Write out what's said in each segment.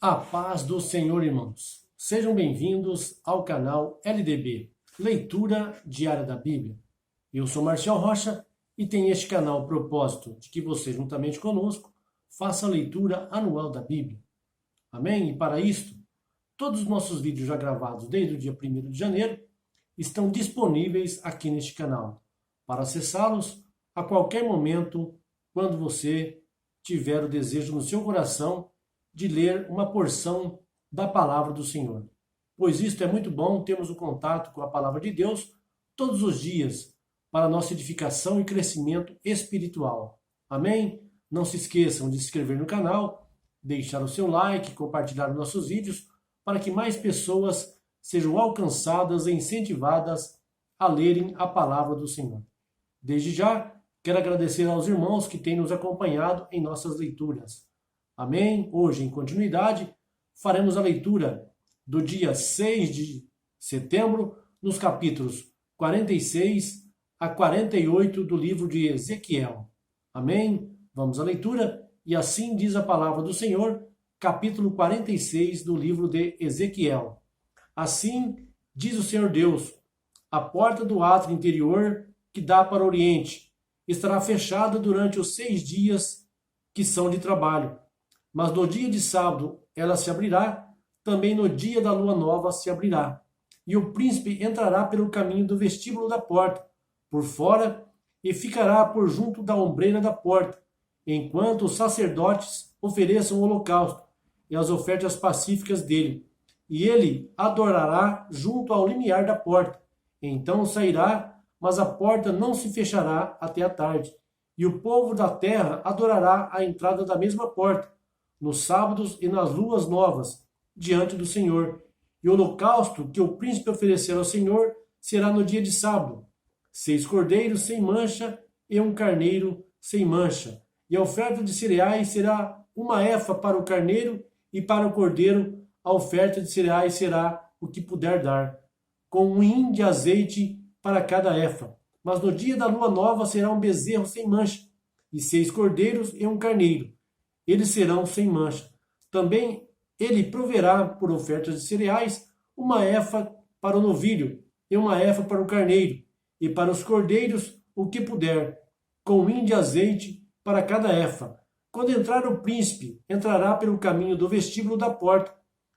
A paz do Senhor, irmãos. Sejam bem-vindos ao canal LDB, Leitura Diária da Bíblia. Eu sou Marcial Rocha e tenho este canal o propósito de que você, juntamente conosco, faça a leitura anual da Bíblia. Amém? E para isto, todos os nossos vídeos já gravados desde o dia 1º de janeiro estão disponíveis aqui neste canal, para acessá-los a qualquer momento, quando você tiver o desejo no seu coração de ler uma porção da palavra do Senhor. Pois isto é muito bom, temos o contato com a palavra de Deus todos os dias para nossa edificação e crescimento espiritual. Amém? Não se esqueçam de se inscrever no canal, deixar o seu like, compartilhar os nossos vídeos para que mais pessoas sejam alcançadas e incentivadas a lerem a palavra do Senhor. Desde já, quero agradecer aos irmãos que têm nos acompanhado em nossas leituras. Amém? Hoje, em continuidade, faremos a leitura do dia 6 de setembro, nos capítulos 46 a 48 do livro de Ezequiel. Amém? Vamos à leitura, e assim diz a palavra do Senhor, capítulo 46 do livro de Ezequiel. Assim diz o Senhor Deus: a porta do átrio interior que dá para o oriente estará fechada durante os 6 dias que são de trabalho. Mas no dia de sábado ela se abrirá, também no dia da lua nova se abrirá. E o príncipe entrará pelo caminho do vestíbulo da porta, por fora, e ficará por junto da ombreira da porta, enquanto os sacerdotes ofereçam o holocausto e as ofertas pacíficas dele. E ele adorará junto ao limiar da porta. Então sairá, mas a porta não se fechará até a tarde. E o povo da terra adorará à entrada da mesma porta, nos sábados e nas luas novas, diante do Senhor. E o holocausto que o príncipe oferecer ao Senhor será no dia de sábado: 6 cordeiros sem mancha e um carneiro sem mancha. E a oferta de cereais será 1 efa para o carneiro, e para o cordeiro a oferta de cereais será o que puder dar, com 1 hin de azeite para cada efa. Mas no dia da lua nova será um bezerro sem mancha, e 6 cordeiros e um carneiro. Eles serão sem mancha. Também ele proverá por ofertas de cereais 1 efa para o novilho e 1 efa para o carneiro, e para os cordeiros o que puder, com 1 hin de azeite para cada efa. Quando entrar o príncipe, entrará pelo caminho do vestíbulo da porta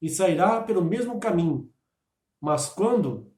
e sairá pelo mesmo caminho. Mas quando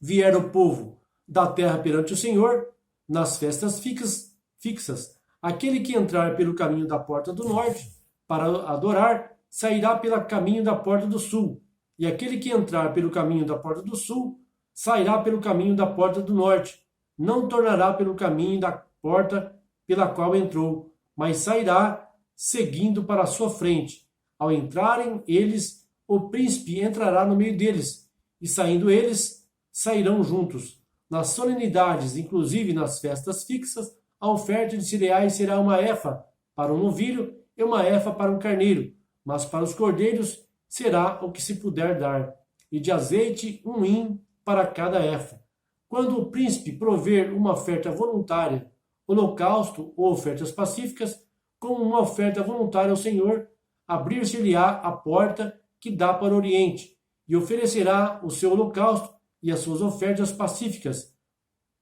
vier o povo da terra perante o Senhor, nas festas fixas, aquele que entrar pelo caminho da porta do norte para adorar, sairá pelo caminho da porta do sul. E aquele que entrar pelo caminho da porta do sul, sairá pelo caminho da porta do norte. Não tornará pelo caminho da porta pela qual entrou, mas sairá seguindo para a sua frente. Ao entrarem eles, o príncipe entrará no meio deles, e saindo eles, sairão juntos. Nas solenidades, inclusive nas festas fixas, a oferta de cereais será 1 efa para o novilho e 1 efa para o carneiro, mas para os cordeiros será o que se puder dar, e de azeite 1 hin para cada efa. Quando o príncipe prover uma oferta voluntária, holocausto ou ofertas pacíficas, como uma oferta voluntária ao Senhor, abrir-se-lhe-á a porta que dá para o oriente, e oferecerá o seu holocausto e as suas ofertas pacíficas,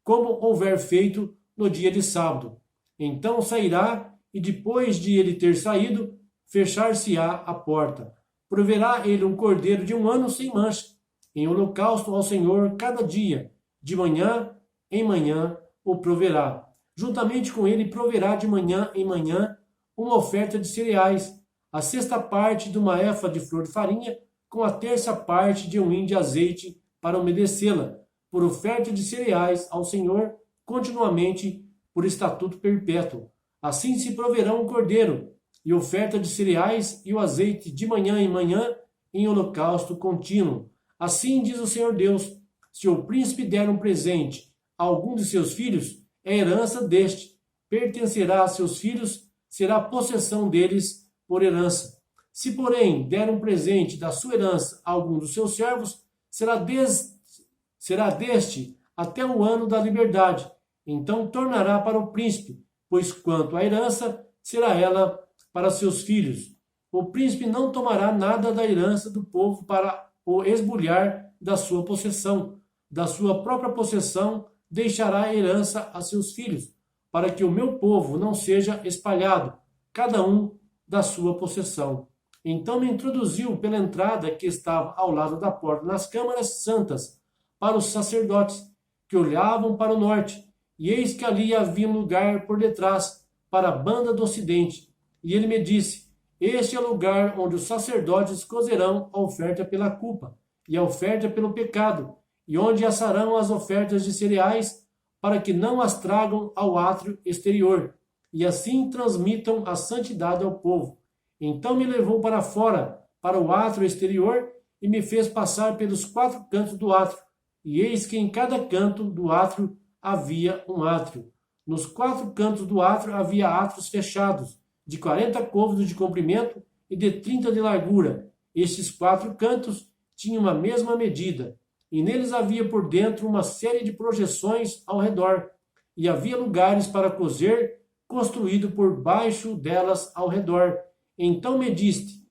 como houver feito no dia de sábado. Então sairá, e depois de ele ter saído, fechar-se-á a porta. Proverá ele um cordeiro de 1 ano sem mancha, em holocausto ao Senhor cada dia, de manhã em manhã o proverá. Juntamente com ele proverá de manhã em manhã uma oferta de cereais, a 6ª parte de 1 efa de flor de farinha, com a 3ª parte de 1 hin de azeite para umedecê-la, por oferta de cereais ao Senhor, continuamente por estatuto perpétuo. Assim se proverão um cordeiro, e oferta de cereais e o azeite de manhã em manhã, em holocausto contínuo. Assim diz o Senhor Deus: se o príncipe der um presente a algum de seus filhos, é herança deste, pertencerá a seus filhos, será possessão deles por herança. Se, porém, der um presente da sua herança a algum dos seus servos, será deste até o ano da liberdade. Então tornará para o príncipe, pois quanto à herança, será ela para seus filhos. o príncipe não tomará nada da herança do povo para o esbulhar da sua possessão. Da sua própria possessão deixará a herança a seus filhos, para que o meu povo não seja espalhado, cada um da sua possessão. Então me introduziu pela entrada que estava ao lado da porta nas câmaras santas, para os sacerdotes, que olhavam para o norte, e eis que ali havia um lugar por detrás, para a banda do ocidente. E ele me disse: este é o lugar onde os sacerdotes cozerão a oferta pela culpa e a oferta pelo pecado, e onde assarão as ofertas de cereais, para que não as tragam ao átrio exterior, e assim transmitam a santidade ao povo. Então me levou para fora, para o átrio exterior, e me fez passar pelos 4 cantos do átrio, e eis que em cada canto do átrio havia um átrio. Nos 4 cantos do átrio havia átrios fechados, de 40 côvados de comprimento e de 30 de largura. Estes 4 cantos tinham a mesma medida, e neles havia por dentro uma série de projeções ao redor, e havia lugares para cozer, construído por baixo delas ao redor. Então me disse,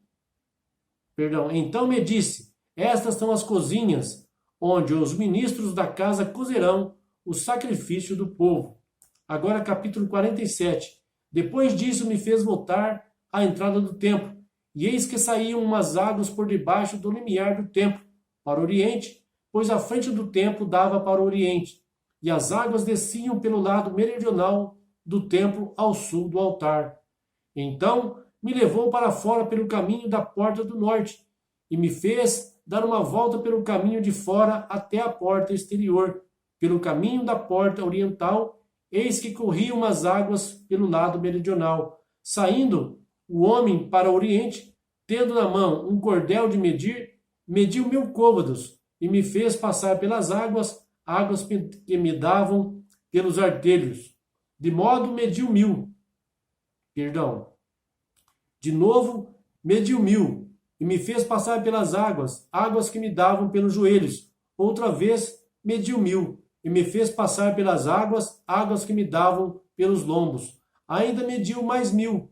estas são as cozinhas, onde os ministros da casa cozerão o sacrifício do povo. Agora capítulo 47. Depois disso me fez voltar à entrada do templo, e eis que saíam umas águas por debaixo do limiar do templo, para o oriente, pois a frente do templo dava para o oriente, e as águas desciam pelo lado meridional do templo ao sul do altar. Então me levou para fora pelo caminho da porta do norte, e me fez dar uma volta pelo caminho de fora até a porta exterior, pelo caminho da porta oriental. Eis que corriam umas águas pelo lado meridional. Saindo o homem para o oriente, tendo na mão um cordel de medir, mediu 1000 côvados, e me fez passar pelas águas que me davam pelos artelhos. De modo mediu 1000. De novo, mediu 1000, e me fez passar pelas águas que me davam pelos joelhos. Outra vez, mediu 1000, e me fez passar pelas águas que me davam pelos lombos. Ainda mediu mais 1000,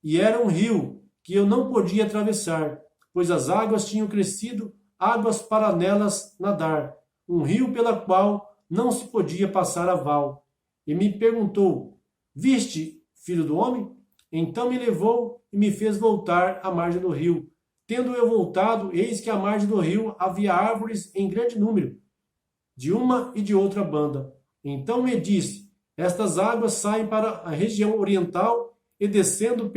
e era um rio que eu não podia atravessar, pois as águas tinham crescido, águas para nelas nadar, um rio pela qual não se podia passar a val. E me perguntou: viste, filho do homem? Então me levou e me fez voltar à margem do rio. Tendo eu voltado, eis que à margem do rio havia árvores em grande número, de uma e de outra banda. Então me disse: estas águas saem para a região oriental e, descendo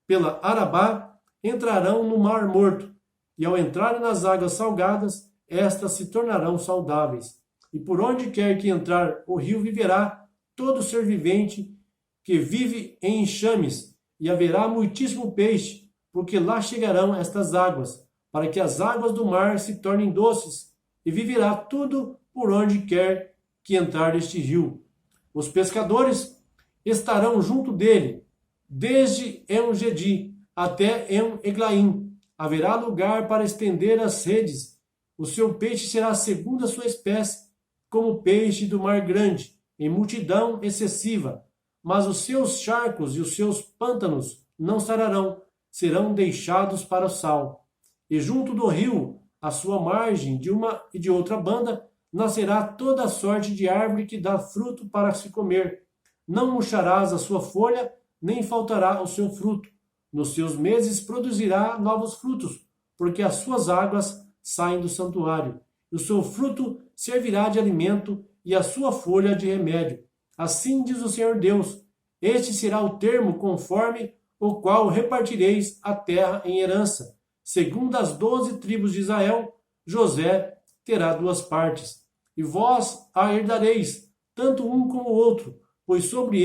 pela Arabá, entrarão no Mar Morto. E ao entrarem nas águas salgadas, estas se tornarão saudáveis. E por onde quer que entrar o rio viverá todo ser vivente que vive em enxames, e haverá muitíssimo peixe, porque lá chegarão estas águas, para que as águas do mar se tornem doces, e viverá tudo por onde quer que entrar este rio. Os pescadores estarão junto dele, desde En-Gedi até En-Eglaim. Haverá lugar para estender as redes. O seu peixe será segundo a sua espécie, como o peixe do mar grande, em multidão excessiva. Mas os seus charcos e os seus pântanos não sararão, serão deixados para o sal. E junto do rio, à sua margem, de uma e de outra banda, nascerá toda a sorte de árvore que dá fruto para se comer. Não murcharás a sua folha, nem faltará o seu fruto. Nos seus meses produzirá novos frutos, porque as suas águas saem do santuário. E o seu fruto servirá de alimento, e a sua folha de remédio. Assim diz o Senhor Deus: este será o termo conforme o qual repartireis a terra em herança. Segundo as 12 tribos de Israel, José terá 2 partes. E vós a herdareis, tanto um como o outro, pois sobre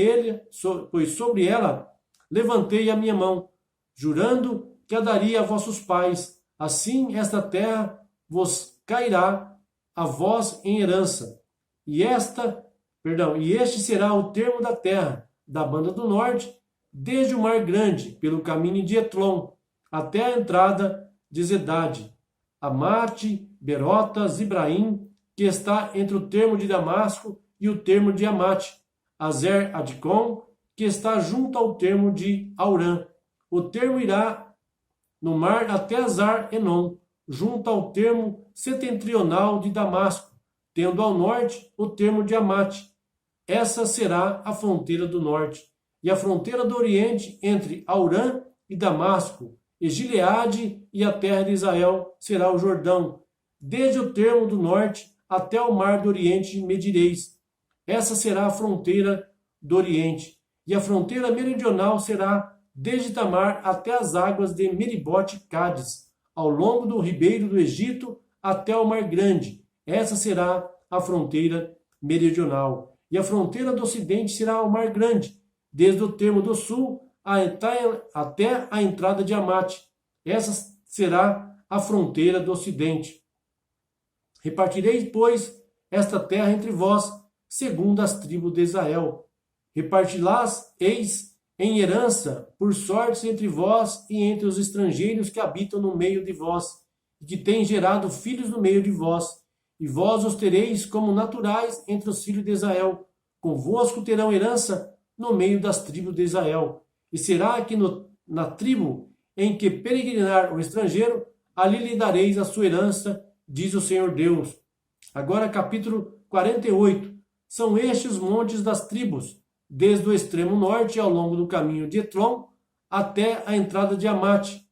ela levantei a minha mão, jurando que a daria a vossos pais. Assim esta terra vos cairá a vós em herança. E este será o termo da terra, da banda do norte, desde o Mar Grande, pelo caminho de Etlon, até a entrada de Zedade, Amate, Berota, Zibraim, que está entre o termo de Damasco e o termo de Amate, Azer Adicom, que está junto ao termo de Aurã. O termo irá no mar até Azar-Enon, junto ao termo setentrional de Damasco, tendo ao norte o termo de Amate. Essa será a fronteira do norte. E a fronteira do oriente entre Aurã e Damasco, e Gileade e a terra de Israel será o Jordão, desde o termo do norte até o mar do oriente medireis. Essa será a fronteira do oriente. E a fronteira meridional será desde Tamar até as águas de Meribote e Cádiz, ao longo do ribeiro do Egito até o Mar Grande. Essa será a fronteira meridional. E a fronteira do ocidente será o Mar Grande, desde o termo do sul até a entrada de Amate. Essa será a fronteira do ocidente. Repartirei, pois, esta terra entre vós, segundo as tribos de Israel. Repartilás, eis, em herança, por sortes entre vós e entre os estrangeiros que habitam no meio de vós, e que têm gerado filhos no meio de vós. E vós os tereis como naturais entre os filhos de Israel. Convosco terão herança no meio das tribos de Israel. E será que na tribo em que peregrinar o estrangeiro, ali lhe dareis a sua herança, diz o Senhor Deus. Agora, capítulo 48. São estes os montes das tribos, desde o extremo norte ao longo do caminho de Etron, até a entrada de Amate,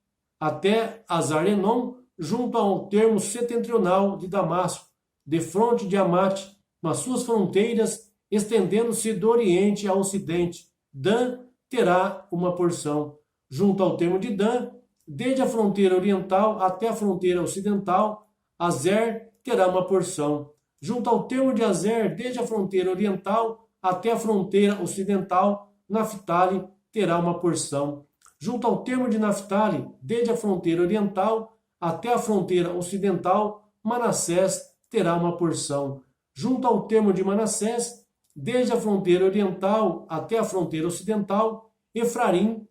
até Azar-Enon, junto ao termo setentrional de Damasco, de fronte de Amate, nas suas fronteiras, estendendo-se do oriente ao ocidente. Dan terá uma porção. Junto ao termo de Dan, desde a fronteira oriental até a fronteira ocidental, Azer terá uma porção. Junto ao termo de Azer, desde a fronteira oriental até a fronteira ocidental, Naftali terá uma porção. Junto ao termo de Naftali, desde a fronteira oriental até a fronteira ocidental, Manassés terá uma porção. Junto ao termo de Manassés, desde a fronteira oriental até a fronteira ocidental, Efraim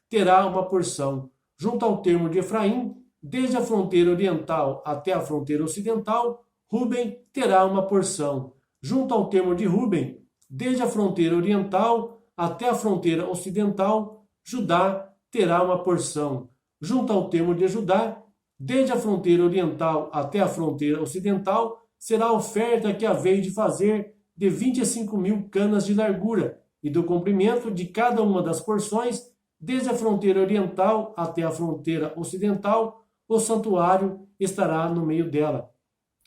terá uma porção. Junto ao termo de Efraim, desde a fronteira oriental até a fronteira ocidental, Ruben terá uma porção. Junto ao termo de Ruben, desde a fronteira oriental até a fronteira ocidental, Judá terá uma porção. Junto ao termo de Judá, desde a fronteira oriental até a fronteira ocidental, será a oferta que haveis de fazer de 25.000 canas de largura, e do comprimento de cada uma das porções, desde a fronteira oriental até a fronteira ocidental, o santuário estará no meio dela.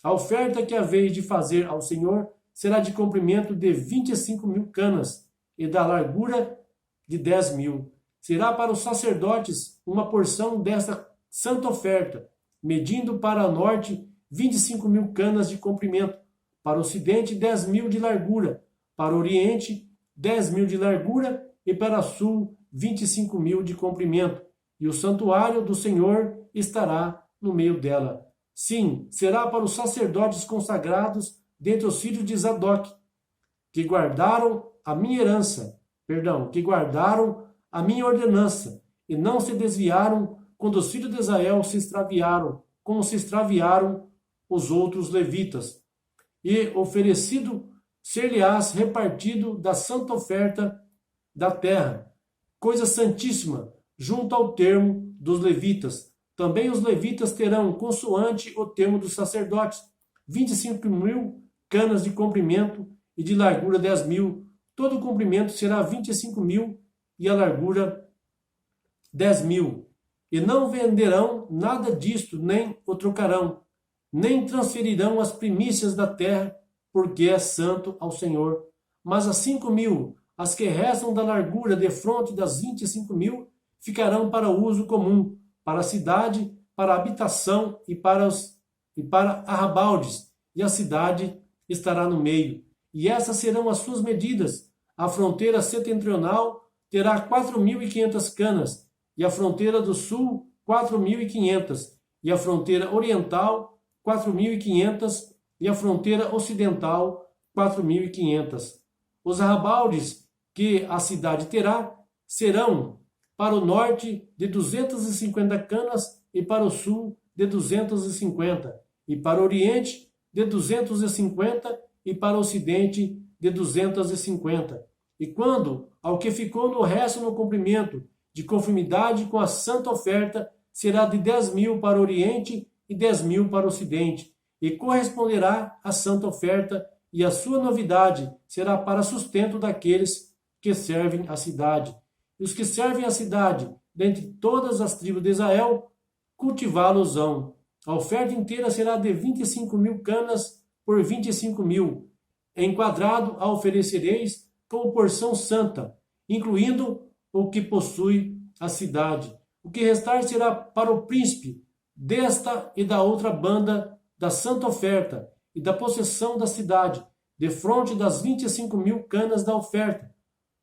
A oferta que haveis de fazer ao Senhor será de comprimento de 25.000 canas, e da largura de 10.000. Será para os sacerdotes uma porção desta santa oferta, medindo para o norte 25.000 canas de comprimento, para o ocidente 10.000 de largura, para o oriente 10.000 de largura e para sul 25.000 de comprimento. E o santuário do Senhor estará no meio dela. Sim, será para os sacerdotes consagrados dentre os filhos de Zadok, que guardaram a minha que guardaram a minha ordenança, e não se desviaram quando os filhos de Israel se extraviaram, como se extraviaram os outros levitas. E oferecido ser-lhe-ás repartido da santa oferta da terra, coisa santíssima, junto ao termo dos levitas. Também os levitas terão, consoante o termo dos sacerdotes, 25.000 canas de comprimento e de largura 10.000. Todo o comprimento será 25.000 e a largura 10.000. E não venderão nada disto, nem o trocarão, nem transferirão as primícias da terra, porque é santo ao Senhor. Mas as 5.000, as que restam da largura defronte das 25.000, ficarão para uso comum, para a cidade, para a habitação e para arrabaldes, e a cidade estará no meio. E essas serão as suas medidas. A fronteira setentrional terá 4.500 canas, e a fronteira do sul 4.500, e a fronteira oriental 4.500, e a fronteira ocidental 4.500. Os arrabaldes que a cidade terá serão para o norte de 250 canas e para o sul de 250, e para o oriente de 250 e para o ocidente de 250. E quando ao que ficou no resto no comprimento de conformidade com a santa oferta, será de 10.000 para o Oriente e 10.000 para o Ocidente, e corresponderá à santa oferta, e a sua novidade será para sustento daqueles que servem a cidade. E os que servem a cidade, dentre todas as tribos de Israel, cultivá-los-ão. A oferta inteira será de 25.000 canas por 25.000. Em quadrado a oferecereis como porção santa, incluindo o que possui a cidade. O que restar será para o príncipe desta e da outra banda da santa oferta e da possessão da cidade, defronte das 25.000 canas da oferta,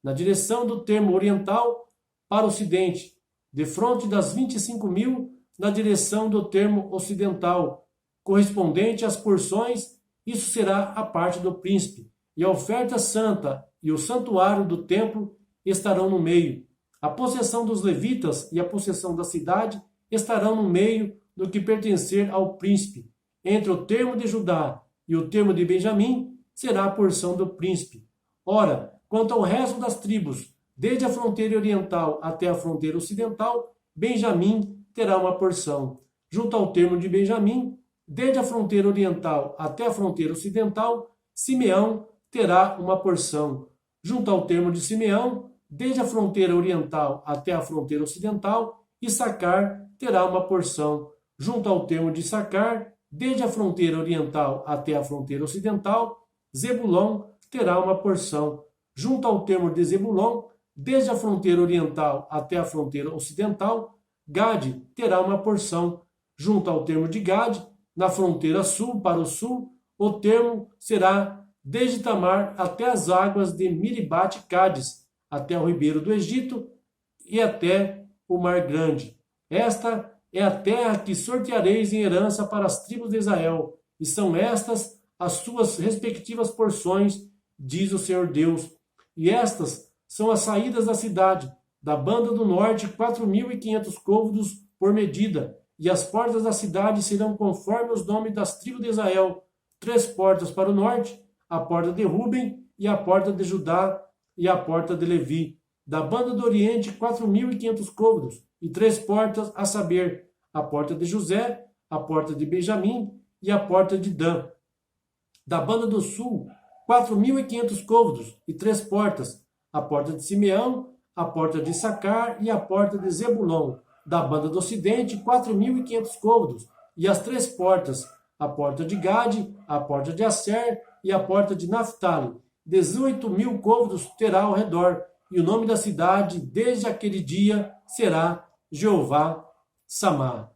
na direção do termo oriental para o ocidente, defronte das 25.000 na direção do termo ocidental, correspondente às porções. Isso será a parte do príncipe, e a oferta santa e o santuário do templo estarão no meio. A possessão dos levitas e a possessão da cidade estarão no meio do que pertencer ao príncipe. Entre o termo de Judá e o termo de Benjamim será a porção do príncipe. Ora, quanto ao resto das tribos, desde a fronteira oriental até a fronteira ocidental, Benjamim terá uma porção. Junto ao termo de Benjamim, desde a fronteira oriental até a fronteira ocidental, Simeão terá uma porção. Junto ao termo de Simeão, desde a fronteira oriental até a fronteira ocidental, Issacar terá uma porção. Junto ao termo de Issacar, desde a fronteira oriental até a fronteira ocidental, Zebulon terá uma porção. Junto ao termo de Zebulon, desde a fronteira oriental até a fronteira ocidental, Gade terá uma porção. Junto ao termo de Gade, na fronteira sul para o sul, o termo será desde Tamar até as águas de Miribat Cádiz, até o ribeiro do Egito e até o Mar Grande. Esta é a terra que sorteareis em herança para as tribos de Israel, e são estas as suas respectivas porções, diz o Senhor Deus. E estas são as saídas da cidade, da banda do norte, 4.500 côvados por medida, e as portas da cidade serão conforme os nomes das tribos de Israel: 3 portas para o norte, a porta de Ruben, e a porta de Judá, e a porta de Levi. Da banda do oriente, 4.500 côvados, e 3 portas, a saber, a porta de José, a porta de Benjamim e a porta de Dan. Da banda do sul, 4.500 côvados e 3 portas, a porta de Simeão, a porta de Issacar e a porta de Zebulon. Da banda do ocidente, 4.500 côvados e as 3 portas, a porta de Gade, a porta de Asser e a porta de Naftali. 18.000 côvados terá ao redor, e o nome da cidade desde aquele dia será Jeová Samá.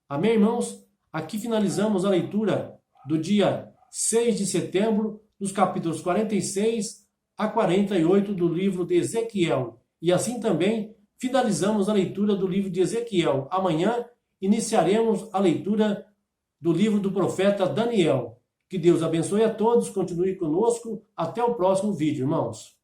Amém, irmãos? Aqui finalizamos a leitura do dia 6 de setembro, dos capítulos 46 a 48 do livro de Ezequiel. E assim também finalizamos a leitura do livro de Ezequiel. Amanhã iniciaremos a leitura do livro do profeta Daniel. Que Deus abençoe a todos, continue conosco. Até o próximo vídeo, irmãos.